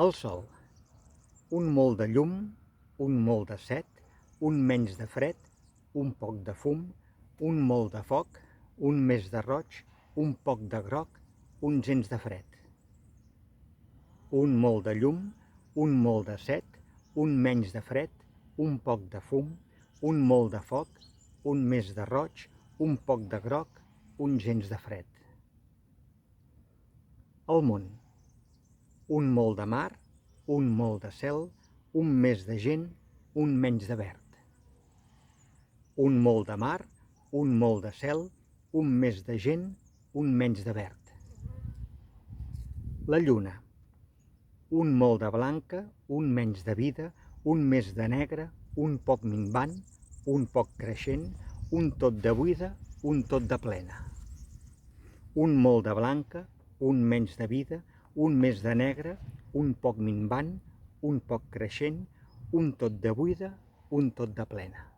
El sol. Un molt de llum, un molt de set, un menys de fred, un poc de fum, un molt de foc, un més de roig, un poc de groc, un gens de fred. Un molt de llum, un molt de set, un menys de fred, un poc de fum, un molt de foc, un més de roig, un poc de groc, un gens de fred. El món. Un molt de mar, un molt de cel, un més de gent, un menys de verd. Un molt de mar, un molt de cel, un més de gent, un menys de verd. La lluna. Un molt de blanca, un menys de vida, un més de negre, un poc minvant, un poc creixent, un tot de buida, un tot de plena. Un molt de blanca, un menys de vida, un més de negre, un poc minvant, un poc creixent, un tot de buida, un tot de plena.